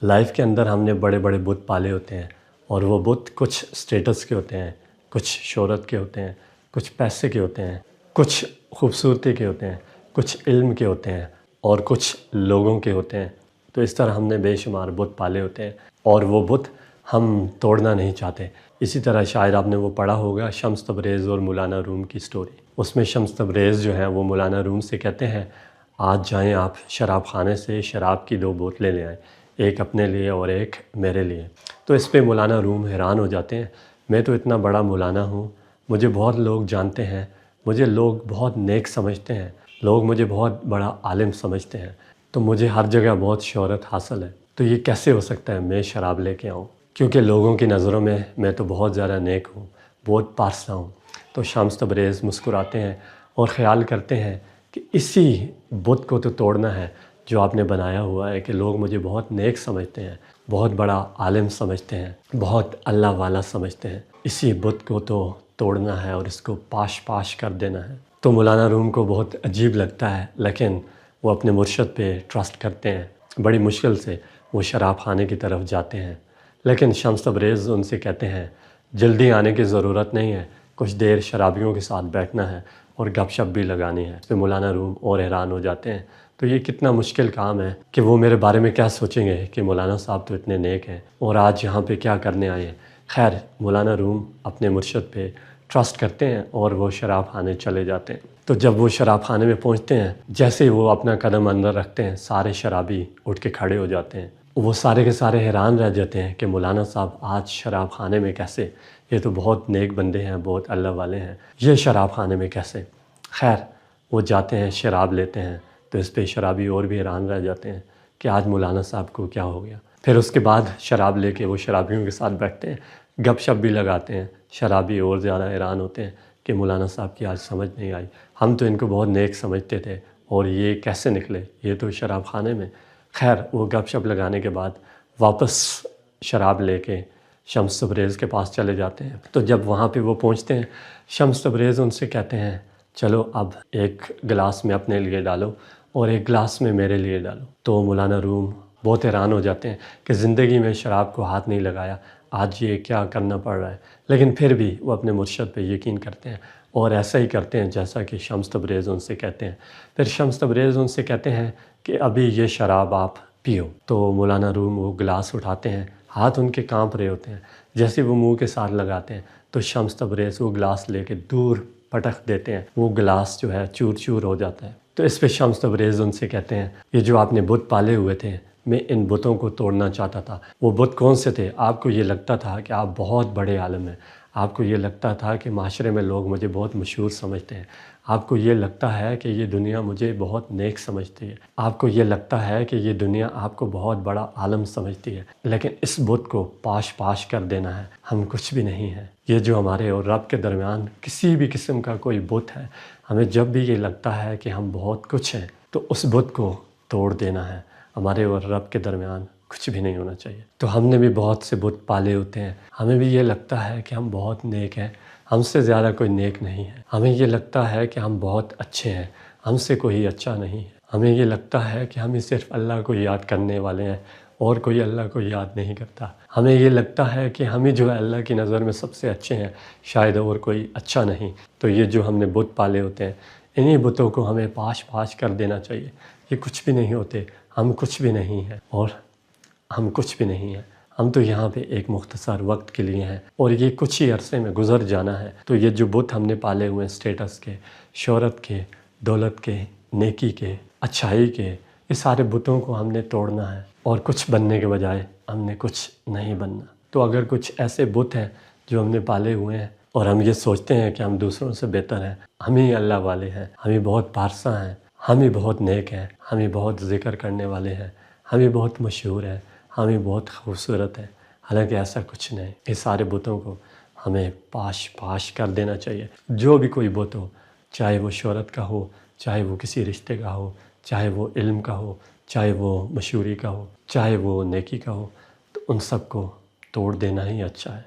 Life کے اندر ہم نے بڑے بڑے بت پالے ہوتے ہیں، اور وہ بت کچھ اسٹیٹس کے ہوتے ہیں، کچھ شہرت کے ہوتے ہیں، کچھ پیسے کے ہوتے ہیں، کچھ خوبصورتی کے ہوتے ہیں، کچھ علم کے ہوتے ہیں، اور کچھ لوگوں کے ہوتے ہیں۔ تو اس طرح ہم نے بے شمار بت پالے ہوتے ہیں، اور وہ بت ہم توڑنا نہیں چاہتے۔ اسی طرح شاید آپ نے وہ پڑھا ہوگا شمس تبریز اور مولانا روم کی سٹوری۔ اس میں شمس تبریز جو ہیں وہ مولانا روم سے کہتے ہیں، آج جائیں آپ شراب خانے سے شراب کی 2 بوتلیں لے آئیں، ایک اپنے لیے اور ایک میرے لیے۔ تو اس پہ مولانا روم حیران ہو جاتے ہیں، میں تو اتنا بڑا مولانا ہوں، مجھے بہت لوگ جانتے ہیں، مجھے لوگ بہت نیک سمجھتے ہیں، لوگ مجھے بہت بڑا عالم سمجھتے ہیں، تو مجھے ہر جگہ بہت شہرت حاصل ہے، تو یہ کیسے ہو سکتا ہے میں شراب لے کے آؤں؟ کیونکہ لوگوں کی نظروں میں تو بہت زیادہ نیک ہوں، بہت پارسا ہوں۔ تو شمس تبریز مسکراتے ہیں اور خیال کرتے ہیں کہ اسی بت کو تو توڑنا ہے جو آپ نے بنایا ہوا ہے، کہ لوگ مجھے بہت نیک سمجھتے ہیں، بہت بڑا عالم سمجھتے ہیں، بہت اللہ والا سمجھتے ہیں۔ اسی بت کو تو توڑنا ہے اور اس کو پاش پاش کر دینا ہے۔ تو مولانا روم کو بہت عجیب لگتا ہے، لیکن وہ اپنے مرشد پہ ٹرسٹ کرتے ہیں۔ بڑی مشکل سے وہ شراب خانے کی طرف جاتے ہیں، لیکن شمس تبریز ان سے کہتے ہیں جلدی آنے کی ضرورت نہیں ہے، کچھ دیر شرابیوں کے ساتھ بیٹھنا ہے اور گپ شپ بھی لگانی ہے۔ اس پہ مولانا روم اور حیران ہو جاتے ہیں، تو یہ کتنا مشکل کام ہے کہ وہ میرے بارے میں کیا سوچیں گے کہ مولانا صاحب تو اتنے نیک ہیں اور آج یہاں پہ کیا کرنے آئے ہیں۔ خیر، مولانا روم اپنے مرشد پہ ٹرسٹ کرتے ہیں اور وہ شراب خانے چلے جاتے ہیں۔ تو جب وہ شراب خانے میں پہنچتے ہیں، جیسے ہی وہ اپنا قدم اندر رکھتے ہیں، سارے شرابی اٹھ کے کھڑے ہو جاتے ہیں۔ وہ سارے کے سارے حیران رہ جاتے ہیں کہ مولانا صاحب آج شراب خانے میں کیسے؟ یہ تو بہت نیک بندے ہیں، بہت اللہ والے ہیں، یہ شراب خانے میں کیسے؟ خیر، وہ جاتے ہیں، شراب لیتے ہیں، تو اس پہ شرابی اور بھی حیران رہ جاتے ہیں کہ آج مولانا صاحب کو کیا ہو گیا۔ پھر اس کے بعد شراب لے کے وہ شرابیوں کے ساتھ بیٹھتے ہیں، گپ شپ بھی لگاتے ہیں۔ شرابی اور زیادہ حیران ہوتے ہیں کہ مولانا صاحب کی آج سمجھ نہیں آئی، ہم تو ان کو بہت نیک سمجھتے تھے اور یہ کیسے نکلے، یہ تو شراب خانے میں۔ خیر، وہ گپ شپ لگانے کے بعد واپس شراب لے کے شمس تبریز کے پاس چلے جاتے ہیں۔ تو جب وہاں پہ وہ پہنچتے ہیں، شمس تبریز ان سے کہتے ہیں چلو اب ایک گلاس میں اپنے لیے ڈالو اور ایک گلاس میں میرے لیے ڈالو۔ تو مولانا روم بہت حیران ہو جاتے ہیں کہ زندگی میں شراب کو ہاتھ نہیں لگایا، آج یہ کیا کرنا پڑ رہا ہے، لیکن پھر بھی وہ اپنے مرشد پہ یقین کرتے ہیں اور ایسا ہی کرتے ہیں جیسا کہ شمس تبریز ان سے کہتے ہیں۔ پھر شمس تبریز ان سے کہتے ہیں کہ ابھی یہ شراب آپ پیو۔ تو مولانا روم وہ گلاس اٹھاتے ہیں، ہاتھ ان کے کانپ رہے ہوتے ہیں، جیسے وہ منہ کے ساتھ لگاتے ہیں تو شمس تبریز وہ گلاس لے کے دور پٹخ دیتے ہیں، وہ گلاس جو ہے چور چور ہو جاتا ہے۔ تو اس پہ شمس تبریز ان سے کہتے ہیں یہ جو آپ نے بت پالے ہوئے تھے، میں ان بتوں کو توڑنا چاہتا تھا۔ وہ بت کون سے تھے؟ آپ کو یہ لگتا تھا کہ آپ بہت بڑے عالم ہیں، آپ کو یہ لگتا تھا کہ معاشرے میں لوگ مجھے بہت مشہور سمجھتے ہیں، آپ کو یہ لگتا ہے کہ یہ دنیا مجھے بہت نیک سمجھتی ہے، آپ کو یہ لگتا ہے کہ یہ دنیا آپ کو بہت بڑا عالم سمجھتی ہے، لیکن اس بت کو پاش پاش کر دینا ہے، ہم کچھ بھی نہیں ہیں۔ یہ جو ہمارے اور رب کے درمیان کسی بھی قسم کا کوئی بت ہے، ہمیں جب بھی یہ لگتا ہے کہ ہم بہت کچھ ہیں تو اس بت کو توڑ دینا ہے۔ ہمارے اور رب کے درمیان کچھ بھی نہیں ہونا چاہیے۔ تو ہم نے بھی بہت سے بت پالے ہوتے ہیں، ہمیں بھی یہ لگتا ہے کہ ہم بہت نیک ہیں، ہم سے زیادہ کوئی نیک نہیں ہے۔ ہمیں یہ لگتا ہے کہ ہم بہت اچھے ہیں، ہم سے کوئی اچھا نہیں ہے۔ ہمیں یہ لگتا ہے کہ ہم صرف اللہ کو یاد کرنے والے ہیں اور کوئی اللہ کو یاد نہیں کرتا۔ ہمیں یہ لگتا ہے کہ ہم ہی جو ہے اللہ کی نظر میں سب سے اچھے ہیں، شاید اور کوئی اچھا نہیں۔ تو یہ جو ہم نے بت پالے ہوتے ہیں، انہی بتوں کو ہمیں پاش پاش کر دینا چاہیے۔ یہ کچھ بھی نہیں ہوتے، ہم کچھ بھی نہیں ہیں اور ہم کچھ بھی نہیں ہیں۔ ہم تو یہاں پہ ایک مختصر وقت کے لیے ہیں اور یہ کچھ ہی عرصے میں گزر جانا ہے۔ تو یہ جو بت ہم نے پالے ہوئے ہیں، اسٹیٹس کے، شہرت کے، دولت کے، نیکی کے، اچھائی کے، یہ سارے بتوں کو ہم نے توڑنا ہے اور کچھ بننے کے بجائے ہم نے کچھ نہیں بننا۔ تو اگر کچھ ایسے بت ہیں جو ہم نے پالے ہوئے ہیں اور ہم یہ سوچتے ہیں کہ ہم دوسروں سے بہتر ہیں، ہم ہی اللہ والے ہیں، ہم ہی بہت پارسا ہیں، ہم ہی بہت نیک ہیں، ہم ہی بہت ذکر کرنے والے ہیں، ہم ہی بہت مشہور ہیں، ہم ہی بہت خوبصورت ہیں، حالانکہ ایسا کچھ نہیں۔ یہ سارے بتوں کو ہمیں پاش پاش کر دینا چاہیے۔ جو بھی کوئی بت ہو، چاہے وہ شہرت کا ہو، چاہے وہ کسی رشتے کا ہو، چاہے وہ علم کا ہو، چاہے وہ مشہوری کا ہو، چاہے وہ نیکی کا ہو، تو ان سب کو توڑ دینا ہی اچھا ہے۔